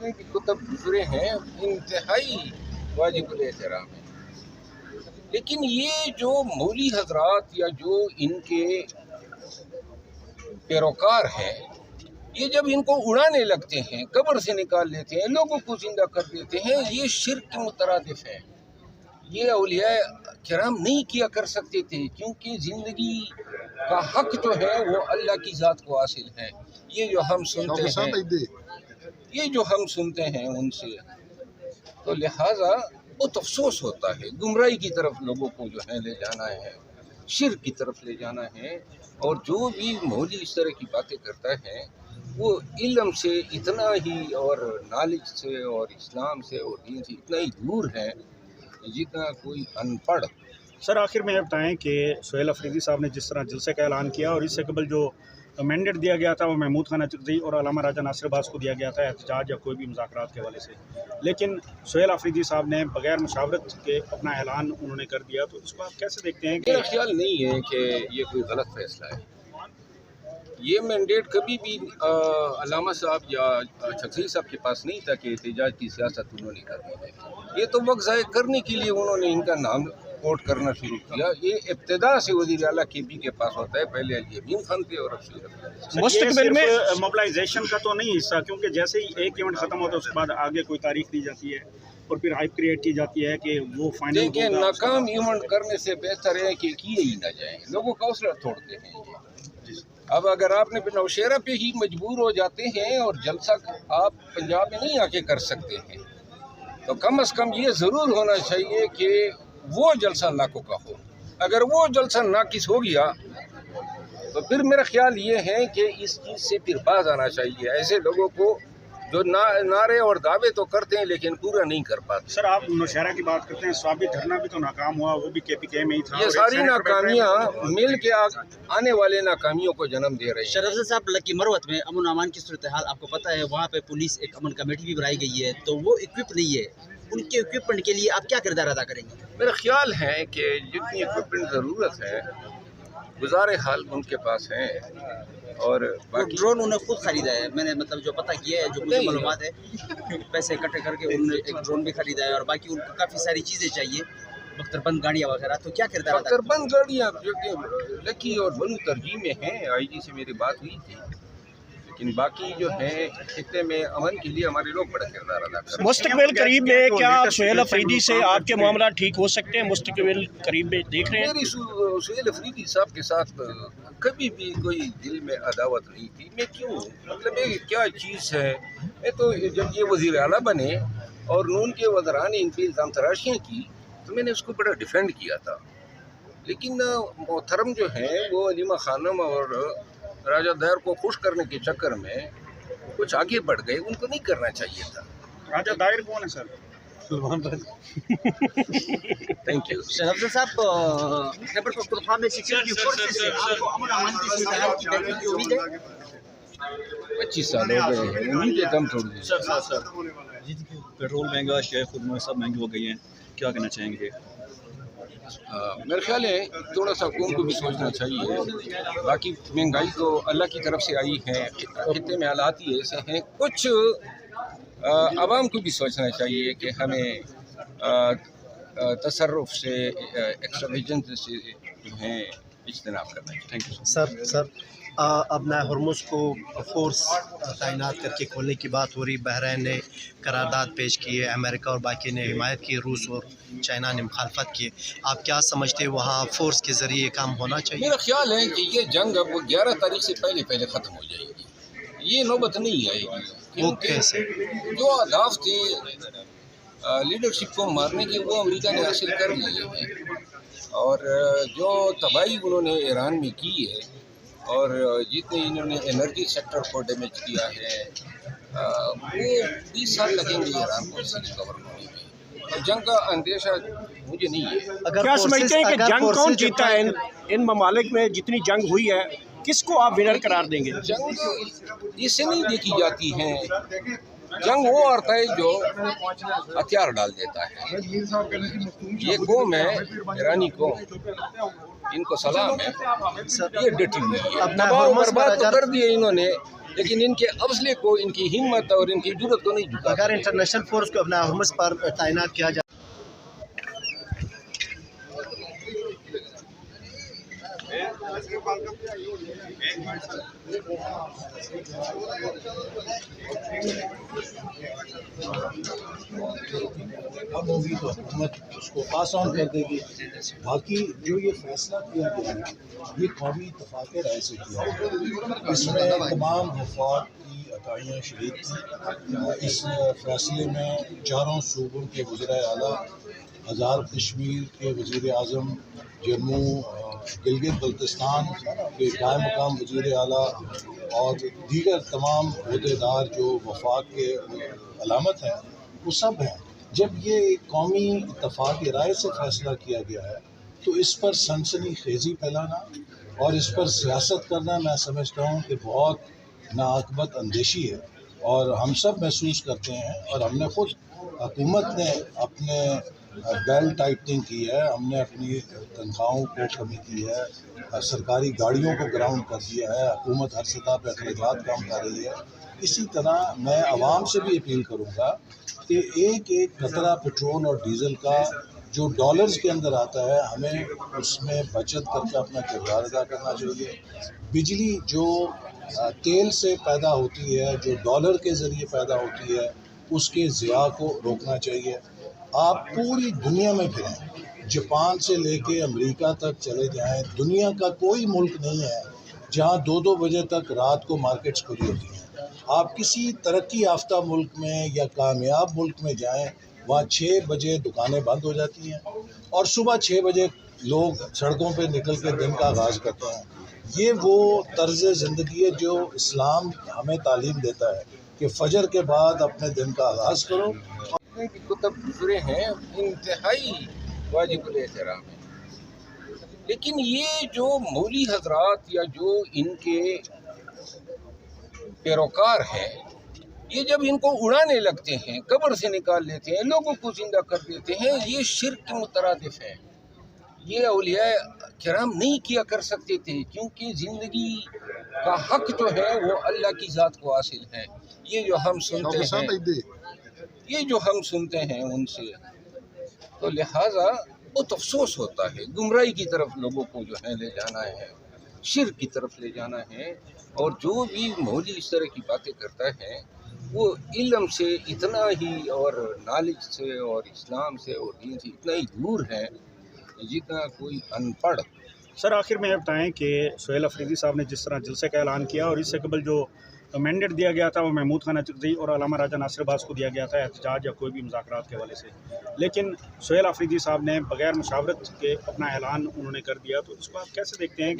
جتنے بھی کتب گزرے ہیں انتہائی واجب الاحترام ہیں، لیکن یہ جو مولوی حضرات یا جو ان کے پیروکار ہیں، یہ جب ان کو اڑانے لگتے ہیں، قبر سے نکال لیتے ہیں، لوگوں کو زندہ کر دیتے ہیں، یہ شرک کے مترادف ہے۔ یہ اولیاء کرام نہیں کیا کر سکتے تھے، کیونکہ زندگی کا حق جو ہے وہ اللہ کی ذات کو حاصل ہے۔ یہ جو ہم سنتے ہیں ان سے، تو لہٰذا بہت افسوس ہوتا ہے۔ گمراہی کی طرف لوگوں کو جو ہے لے جانا ہے، شرک کی طرف لے جانا ہے، اور جو بھی مولوی اس طرح کی باتیں کرتا ہے وہ علم سے اتنا ہی اور نالج سے اور اسلام سے اور دین سے اتنا ہی دور ہے جتنا کوئی ان پڑھ۔ سر آخر میں یہ بتائیں کہ سہیل افریدی صاحب نے جس طرح جلسے کا اعلان کیا، اور اس سے قبل جو مینڈیٹ دیا گیا تھا وہ محمود خان اچکزئی اور علامہ راجہ ناصر عباس کو دیا گیا تھا احتجاج یا کوئی بھی مذاکرات کے حوالے سے، لیکن سہیل افریدی صاحب نے بغیر مشاورت کے اپنا اعلان انہوں نے کر دیا، تو اس کو آپ کیسے دیکھتے ہیں؟ میرا خیال نہیں ہے کہ یہ کوئی غلط فیصلہ ہے۔ یہ مینڈیٹ کبھی بھی علامہ صاحب یا اچکزئی صاحب کے پاس نہیں تھا کہ احتجاج کی سیاست انہوں نے کرنی ہے۔ یہ تو وقت ضائع کرنے کے لیے انہوں نے ان کا نام کوٹ کرنا شروع کیا۔ یہ ابتدا سے وزیر اعلیٰ کے پی کے پاس ہوتا ہے، پہلے علی امین خان تھے اور اب سہیل۔ مستقبل میں موبلائزیشن کا تو نہیں حصہ، کیونکہ جیسے ہی ایک ایونٹ ختم ہوتا ہے اس کے بعد آگے کوئی تاریخ دی جاتی ہے اور پھر ہائپ کریٹ کی جاتی ہے کہ وہ فائنل ہوگا۔ دیکھیں، ناکام ایونٹ کرنے سے بہتر ہے کہ کیے ہی نہ جائیں، لوگوں کا حوصلہ توڑتے ہیں یہ۔ اب اگر آپ نے نوشہرہ پہ ہی مجبور ہو جاتے ہیں اور جلسہ آپ پنجاب میں نہیں آ کے کر سکتے ہیں، تو کم از کم یہ ضرور ہونا چاہیے کہ وہ جلسہ لاکھوں کا ہو۔ اگر وہ جلسہ ناقص ہو گیا تو پھر میرا خیال یہ ہے کہ اس چیز سے پھر باز آنا چاہیے۔ ایسے لوگوں کو جو نعرے اور دعوے تو کرتے ہیں لیکن پورا نہیں کر پاتے۔ سر آپ نوشہرہ کی بات کرتے ہیں، سوابی دھرنا بھی تو ناکام ہوا، وہ بھی کے پی کے میں ہی تھا۔ یہ ساری ناکامیاں مل کے آنے والے ناکامیوں کو جنم دے رہے ہیں۔ شرف صاحب، لکی مروت میں امن و امان کی صورتحال آپ کو پتہ ہے، وہاں پہ پولیس ایک امن کمیٹی بھی بنائی گئی ہے، تو وہ اکوپ نہیں ہے، ان کے اکوپمنٹ کے لیے آپ کیا کردار ادا کریں گے؟ میرا خیال ہے کہ جتنی اکوپمنٹ ضرورت ہے گزار حال ان کے پاس ہیں، اور باقی ڈرون انہوں نے خود خریدا ہے، میں نے مطلب جو پتہ کیا ہے، جو مجھے معلومات ہے، پیسے اکٹھے کر کے انہوں نے ایک ڈرون بھی خریدا ہے، اور باقی ان کو کافی ساری چیزیں چاہیے، بختر بند گاڑیاں وغیرہ، تو کیا کردار ادا بختر بند گاڑیاں لکی اور بنو ترجیح میں ہیں۔ آئی جی سے میری بات ہوئی تھی، لیکن باقی جو ہے خطے میں امن کے لیے ہمارے لوگ بڑا کردار ادا کر رہے ہیں۔ مستقبل قریب میں کیا سہیل افریدی سے آپ کے معاملات ٹھیک ہو سکتے ہیں؟ مستقبل قریب میں دیکھ رہے ہیں؟ میری سہیل افریدی صاحب کے ساتھ کبھی بھی کوئی دل میں عداوت نہیں تھی۔ میں کیوں، مطلب یہ کیا چیز ہے، میں تو جب یہ وزیر اعلیٰ بنے اور نون کے وزراء نے ان پہ الزام تراشیاں کی تو میں نے اس کو بڑا ڈیفینڈ کیا تھا، لیکن محترم جو ہیں وہ علیمہ خانم اور راجہ دائر کو خوش کرنے کے چکر میں کچھ آگے بڑھ گئے، ان کو نہیں کرنا چاہیے تھا۔ راجہ دائر کون ہے سر؟ Thank you. شرف صاحب، خیبر پختونخوا میں سیکورٹی فورسز سے آپ کو امن و امان کی صورتحال کی بہتری کی امید ہے؟ 25 سال ہو گئے ہیں، امید ہے کم تھوڑی۔ سر پیٹرول مہنگا، شیخ خدمات سب مہنگے ہو گئی ہیں، کیا کہنا چاہیں گے؟ میرا خیال ہے تھوڑا سا قوم کو بھی سوچنا چاہیے۔ باقی مہنگائی تو اللہ کی طرف سے آئی ہے، خطے میں حالات ہی ایسے ہیں، کچھ عوام کو بھی سوچنا چاہیے کہ ہمیں تصرف سے، ایکسٹراویجنس سے جو ہیں اجتناب کرنا چاہیے۔ تھینک یو سر اب نئے ہرمز کو فورس تعینات کر کے کھولنے کی بات ہو رہی، بحرین نے قرارداد پیش کی ہے، امریکہ اور باقی نے حمایت کی، روس اور چائنا نے مخالفت کی۔ آپ کیا سمجھتے ہیں وہاں فورس کے ذریعے کام ہونا چاہیے؟ میرا خیال ہے کہ یہ جنگ اب 11 تاریخ سے پہلے ختم ہو جائے گی، یہ نوبت نہیں آئے گی۔ وہ کیسے؟ جو اہداف تھے لیڈرشپ کو مارنے کے وہ امریکہ نے حاصل کر لیے ہیں، اور جو تباہی انہوں نے ایران میں کی ہے اور جتنے انہوں نے انرجی سیکٹر کو ڈیمیج کیا ہے، وہ 20 سال لگیں گے ایران کو اسے ریکور ہونے میں، اور جنگ کا اندیشہ مجھے نہیں ہے۔ کیا سمجھتے ہیں کہ جنگ کون جیتا ہے ان ممالک میں؟ جتنی جنگ ہوئی ہے کس کو آپ ونر قرار دیں گے؟ جنگ اس سے نہیں دیکھی جاتی ہے، جنگ وہ آتا ہے جو ہتھیار ڈال دیتا ہے۔ یہ قوم ہے ایرانی قوم، ان کو سلام ہے، یہ ڈٹی ہوئی ہے، تباہ و برباد تو کر دیے انہوں نے، لیکن ان کے حوصلے کو، ان کی ہمت اور ان کی جرأت کو نہیں جھکا. اگر انٹرنیشنل فورس کو اپنا ہرمز پر تعینات کیا جائے اب ہوگی تو حکومت اس کو پاس آن کر دے گی. باقی جو یہ فیصلہ کیا گیا ہے یہ قومی اتفاق رائے سے کیا گیا. اس میں تمام وفاق کی عطائیاں شریک تھیں. اس فیصلے میں چاروں صوبوں کے وزرائے اعلیٰ، آزاد کشمیر کے وزیر اعظم، جموں گلگت بلتستان کے قائم مقام وزیر اعلیٰ اور دیگر تمام عہدیدار جو وفاق کے علامت ہیں وہ سب ہیں. جب یہ ایک قومی اتفاق رائے سے فیصلہ کیا گیا ہے تو اس پر سنسنی خیزی پھیلانا اور اس پر سیاست کرنا میں سمجھتا ہوں کہ بہت ناعاقبت اندیشی ہے، اور ہم سب محسوس کرتے ہیں. اور ہم نے خود، حکومت نے اپنے بیل ٹائٹنگ کی ہے، ہم نے اپنی تنخواہوں کو کمی کی ہے، سرکاری گاڑیوں کو گراؤنڈ کر دیا ہے، حکومت ہر سطح پہ اخراجات کم کر رہی ہے. اسی طرح میں عوام سے بھی اپیل کروں گا کہ ایک ایک قطرہ پٹرول اور ڈیزل کا جو ڈالرز کے اندر آتا ہے ہمیں اس میں بچت کر کے اپنا کردار ادا کرنا چاہیے. بجلی جو تیل سے پیدا ہوتی ہے، جو ڈالر کے ذریعے پیدا ہوتی ہے، اس کے ضیاع کو روکنا چاہیے. آپ پوری دنیا میں پھریں، جاپان سے لے کے امریکہ تک چلے جائیں، دنیا کا کوئی ملک نہیں ہے جہاں 2 بجے تک رات کو مارکیٹس کھلی ہوتی ہیں. آپ کسی ترقی یافتہ ملک میں یا کامیاب ملک میں جائیں، وہاں 6 بجے دکانیں بند ہو جاتی ہیں اور صبح 6 بجے لوگ سڑکوں پہ نکل کے دن کا آغاز کرتے ہیں. یہ وہ طرز زندگی ہے جو اسلام ہمیں تعلیم دیتا ہے کہ فجر کے بعد اپنے دن کا آغاز کرو. کی کتب گزرے ہیں انتہائی واجب الاحترام ہے، لیکن یہ جو مولوی حضرات یا جو ان کے پیروکار ہیں، یہ جب ان کو اڑانے لگتے ہیں، قبر سے نکال لیتے ہیں، لوگوں کو زندہ کر دیتے ہیں، یہ شرک کے مترادف ہے. یہ اولیاء کرام نہیں کیا کر سکتے تھے، کیونکہ زندگی کا حق جو ہے وہ اللہ کی ذات کو حاصل ہے. یہ جو ہم سنتے ہیں ان سے، تو لہٰذا بہت افسوس ہوتا ہے. گمراہی کی طرف لوگوں کو جو ہے لے جانا ہے، شرک کی طرف لے جانا ہے. اور جو بھی مولوی اس طرح کی باتیں کرتا ہے وہ علم سے اتنا ہی اور نالج سے اور اسلام سے اور دین سے اتنا ہی دور ہے جتنا کوئی ان پڑھ. سر آخر میں یہ بتائیں کہ سہیل افریدی صاحب نے جس طرح جلسے کا اعلان کیا اور اس سے قبل جو مینڈیٹ دیا گیا تھا وہ محمود خان اچکزئی اور علامہ راجہ ناصر عباس کو دیا گیا تھا احتجاج یا کوئی بھی مذاکرات کے حوالے سے، لیکن سہیل افریدی صاحب نے بغیر مشاورت کے اپنا اعلان انہوں نے کر دیا، تو اس کو آپ کیسے دیکھتے ہیں؟